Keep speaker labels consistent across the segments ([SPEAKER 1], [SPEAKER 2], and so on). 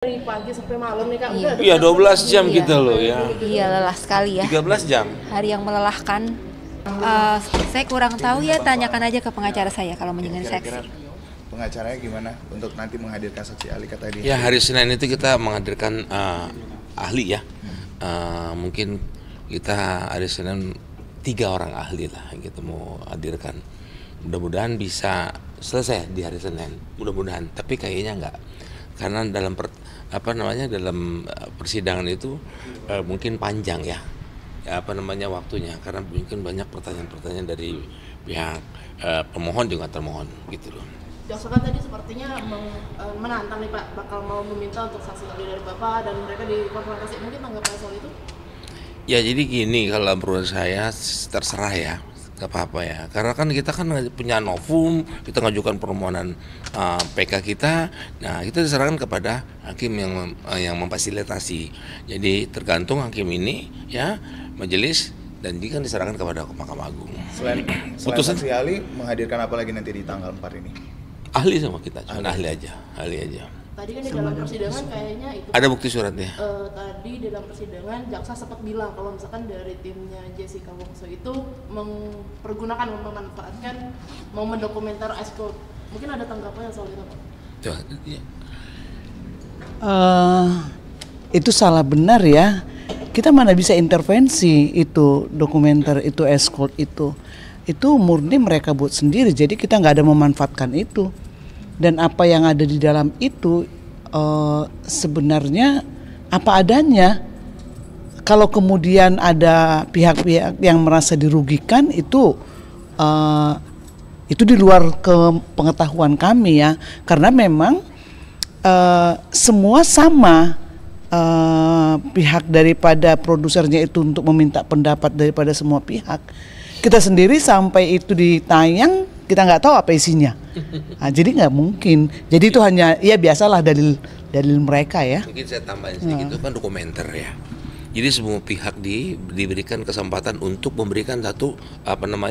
[SPEAKER 1] Dari pagi sampai malam nih Kak.
[SPEAKER 2] Iya.
[SPEAKER 3] Iya 12 jam
[SPEAKER 2] Iya.
[SPEAKER 3] kita loh ya.
[SPEAKER 2] Iya, lelah sekali ya.
[SPEAKER 3] 13 jam.
[SPEAKER 2] Hari yang melelahkan. Saya kurang tahu ya, tanyakan aja ke pengacara saya kalau menjalani
[SPEAKER 4] Kira-kira
[SPEAKER 2] seksi.
[SPEAKER 4] pengacaranya gimana untuk nanti menghadirkan saksi ahli kata dia?
[SPEAKER 3] Ya hari Senin itu kita menghadirkan ahli ya. Mungkin kita hari Senin 3 orang ahli lah yang kita mau hadirkan. Mudah-mudahan bisa selesai di hari Senin. Mudah-mudahan. Tapi kayaknya enggak. Karena dalam dalam persidangan itu mungkin panjang ya. Waktunya, karena mungkin banyak pertanyaan-pertanyaan dari pihak pemohon juga termohon gitu loh.
[SPEAKER 1] Jaksa kan tadi sepertinya menantang nih Pak, bakal mau meminta untuk saksi ahli dari Bapak dan mereka dikonfrontasi. Mungkin tanggapan soal itu?
[SPEAKER 3] Ya jadi gini, kalau menurut saya terserah ya, gak apa-apa ya. Karena kan kita kan punya novum, kita ngajukan permohonan PK kita. Nah kita diserahkan kepada hakim yang memfasilitasi. Jadi tergantung hakim ini ya, majelis, dan dia kan diserahkan kepada Mahkamah Agung.
[SPEAKER 4] Selain
[SPEAKER 3] Putusan
[SPEAKER 4] saksi ahli, menghadirkan apa lagi nanti di tanggal 4 ini?
[SPEAKER 3] ahli sama kita, cuma ahli aja.
[SPEAKER 1] Tadi kan di dalam persidangan kayaknya itu
[SPEAKER 3] Ada bukti suratnya.
[SPEAKER 1] tadi di dalam persidangan jaksa sempat bilang kalau misalkan dari timnya Jessica Wongso itu memanfaatkan momen dokumenter Ice Cold. Mungkin ada tanggapannya soal itu Pak?
[SPEAKER 3] Coba, ya.
[SPEAKER 5] Itu salah benar ya. Kita mana bisa intervensi itu dokumenter itu escort itu murni mereka buat sendiri, jadi kita nggak ada memanfaatkan itu. Dan apa yang ada di dalam itu sebenarnya apa adanya. Kalau kemudian ada pihak-pihak yang merasa dirugikan itu di luar pengetahuan kami ya, karena memang semua sama. Pihak daripada produsernya itu untuk meminta pendapat daripada semua pihak. Kita sendiri sampai itu ditayang kita nggak tahu apa isinya. Nah, jadi nggak mungkin. Jadi itu hanya ya biasalah dalil mereka ya.
[SPEAKER 3] Mungkin saya tambahin sedikit, itu kan dokumenter ya. Jadi semua pihak diberikan kesempatan untuk memberikan satu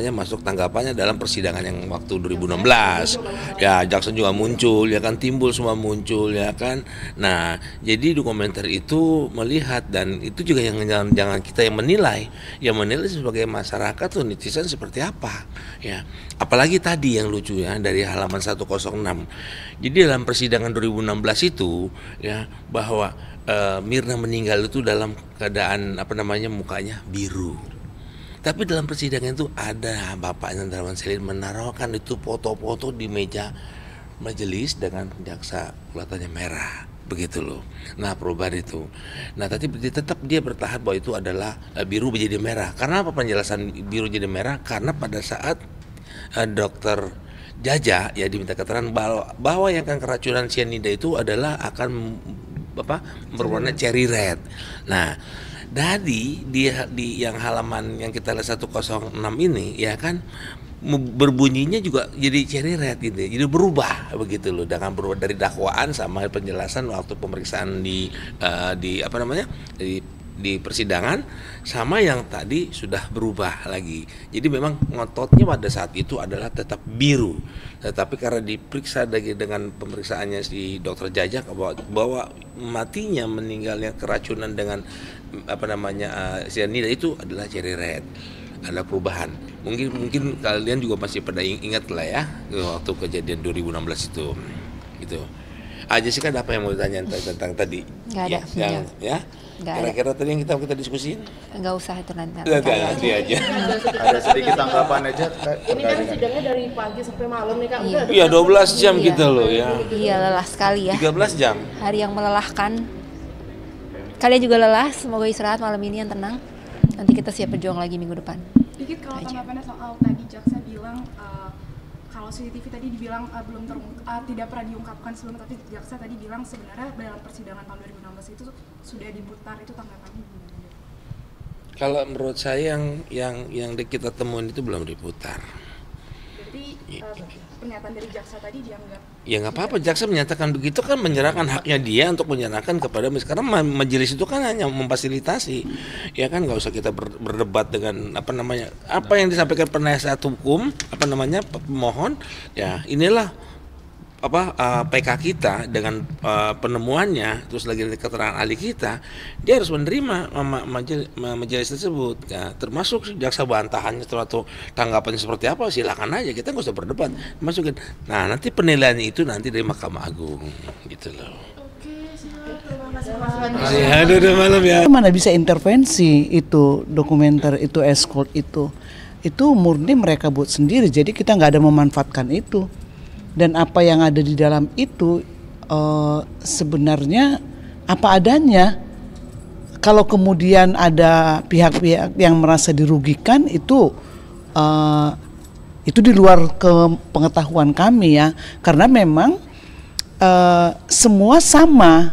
[SPEAKER 3] masuk tanggapannya dalam persidangan yang waktu 2016. Ya, jaksa juga muncul, ya kan, timbul semua muncul, ya kan. Nah, jadi dokumenter itu melihat, dan itu juga yang jangan kita yang menilai. Yang menilai sebagai masyarakat tuh netizen seperti apa, ya. Apalagi tadi yang lucu ya dari halaman 106. Jadi dalam persidangan 2016 itu ya, bahwa Mirna meninggal itu dalam keadaan mukanya biru. Tapi dalam persidangan itu ada Bapak Hendrawan Selin menaruhkan itu foto-foto di meja majelis dengan jaksa kelihatannya merah, begitu loh. Nah, perubahan itu. Nah, tapi tetap dia bertahan bahwa itu adalah biru menjadi merah. Karena apa penjelasan biru jadi merah? Karena pada saat dokter Jaja ya diminta keterangan bahwa yang akan keracunan cyanida itu adalah akan berwarna cherry red. Nah, di yang halaman yang kita lihat 106 ini ya kan, berbunyinya juga jadi cherry red gitu. Jadi berubah begitu loh, dengan berubah dari dakwaan sama penjelasan waktu pemeriksaan di persidangan sama yang tadi sudah berubah lagi. Jadi memang ngototnya pada saat itu adalah tetap biru. Tetapi karena diperiksa dengan pemeriksaannya si dokter Jajak bahwa matinya, meninggalnya keracunan dengan cyanida itu adalah cherry red. Ada perubahan. Mungkin kalian juga masih pada ingat lah ya waktu kejadian 2016 itu. Gitu. Jessica ada apa yang mau ditanya tentang tadi?
[SPEAKER 2] Nggak ada.
[SPEAKER 3] Ya. Kira-kira tadi yang kita diskusiin?
[SPEAKER 2] Nggak usah itu nanti
[SPEAKER 3] Nanti aja.
[SPEAKER 4] Ada sedikit tanggapan aja.
[SPEAKER 1] Ini kan sidangnya dari pagi sampai malam nih Kak.
[SPEAKER 3] Iya 12 jam
[SPEAKER 2] Iya.
[SPEAKER 3] kita loh ya.
[SPEAKER 2] Iya, lelah sekali ya.
[SPEAKER 3] 13 jam.
[SPEAKER 2] Hari yang melelahkan. Kalian juga lelah, semoga istirahat malam ini yang tenang. Nanti kita siap berjuang lagi minggu depan.
[SPEAKER 6] Dikit kalau tanggapannya soal tadi jaksa bilang kalau CCTV tadi dibilang tidak pernah diungkapkan sebelum, tapi jaksa tadi bilang sebenarnya dalam persidangan tahun 2016 itu sudah diputar, itu tanggapannya gimana?
[SPEAKER 3] Kalau menurut saya yang kita temuin itu belum diputar.
[SPEAKER 6] Jadi pernyataan dari jaksa tadi dianggap
[SPEAKER 3] Ya nggak apa-apa, jaksa menyatakan begitu kan menyerahkan haknya dia untuk menyerahkan kepada karena majelis itu kan hanya memfasilitasi, ya kan, nggak usah kita berdebat dengan apa yang disampaikan penasihat hukum pemohon, ya inilah PK kita dengan penemuannya, terus lagi dari keterangan ahli kita, dia harus menerima majelis tersebut. Ya, termasuk jaksa bantahannya atau tanggapannya seperti apa, silakan aja, kita nggak usah berdebat, masukin. Nah, nanti penilaiannya itu nanti dari Mahkamah Agung, gitu loh.
[SPEAKER 1] Oke, siap. Terima kasih Pak.
[SPEAKER 3] Udah malam ya.
[SPEAKER 5] Mana bisa intervensi itu dokumenter itu escort itu murni mereka buat sendiri, jadi kita nggak ada memanfaatkan itu. Dan apa yang ada di dalam itu sebenarnya apa adanya. Kalau kemudian ada pihak-pihak yang merasa dirugikan itu di luar pengetahuan kami ya, karena memang semua sama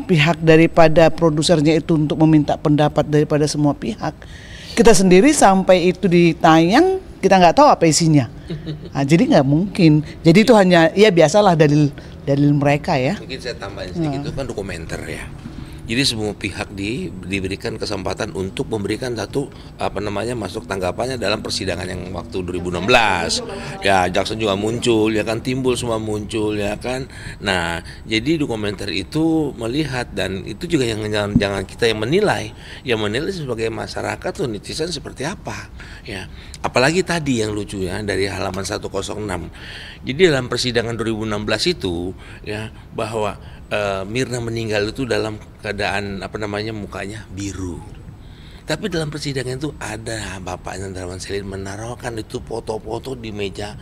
[SPEAKER 5] pihak daripada produsernya itu untuk meminta pendapat daripada semua pihak. Kita sendiri sampai itu ditayang kita nggak tahu apa isinya. Nah, jadi nggak mungkin. Jadi itu hanya ya biasalah dalil mereka ya.
[SPEAKER 3] Mungkin saya tambahin sedikit, itu kan dokumenter ya. Jadi semua pihak diberikan kesempatan untuk memberikan satu masuk tanggapannya dalam persidangan yang waktu 2016. Ya, jaksa juga muncul, ya kan, timbul semua muncul, ya kan. Nah, jadi dokumenter itu melihat, dan itu juga yang jangan kita yang menilai sebagai masyarakat tuh, netizen seperti apa, ya. Apalagi tadi yang lucu ya dari halaman 106. Jadi dalam persidangan 2016 itu ya, bahwa Mirna meninggal itu dalam keadaan mukanya biru. Tapi dalam persidangan itu ada Bapak Hendrawan Selin menaruhkan itu foto-foto di meja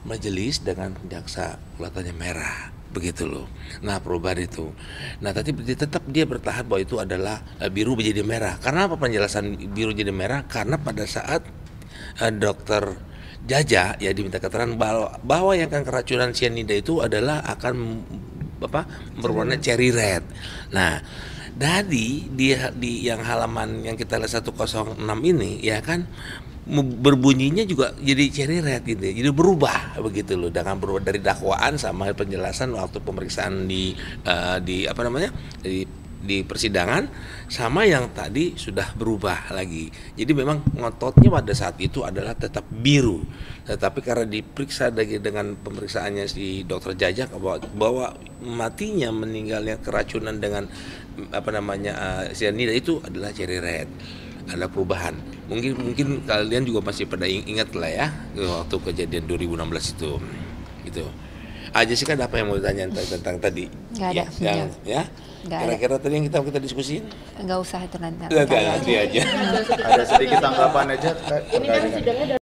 [SPEAKER 3] majelis dengan jaksa kelihatannya merah, begitu loh. Nah, perubahan itu. Nah, tapi tetap dia bertahan bahwa itu adalah biru menjadi merah. Karena apa penjelasan biru jadi merah? Karena pada saat dokter Jaja ya diminta keterangan bahwa yang akan keracunan cyanida itu adalah akan berwarna cherry red. Nah, di yang halaman yang kita lihat 106 ini ya kan, berbunyinya juga jadi cherry red gitu. Jadi berubah begitu loh, dengan berubah dari dakwaan sama penjelasan waktu pemeriksaan di persidangan sama yang tadi sudah berubah lagi. Jadi memang ngototnya pada saat itu adalah tetap biru. Tetapi karena diperiksa dengan pemeriksaannya si dokter Jajak bahwa matinya, meninggalnya keracunan dengan cyanida itu adalah cherry red. Ada perubahan. Mungkin kalian juga masih pada ingat lah ya waktu kejadian 2016 itu. Gitu. Jessica, ada apa yang mau ditanya tentang tadi?
[SPEAKER 2] Nggak ada.
[SPEAKER 3] Ya. Kira-kira tadi yang kita diskusin?
[SPEAKER 2] Nggak usah itu nanti.
[SPEAKER 3] Nanti aja.
[SPEAKER 4] Ada sedikit tanggapan aja.
[SPEAKER 1] Ini kan sidangnya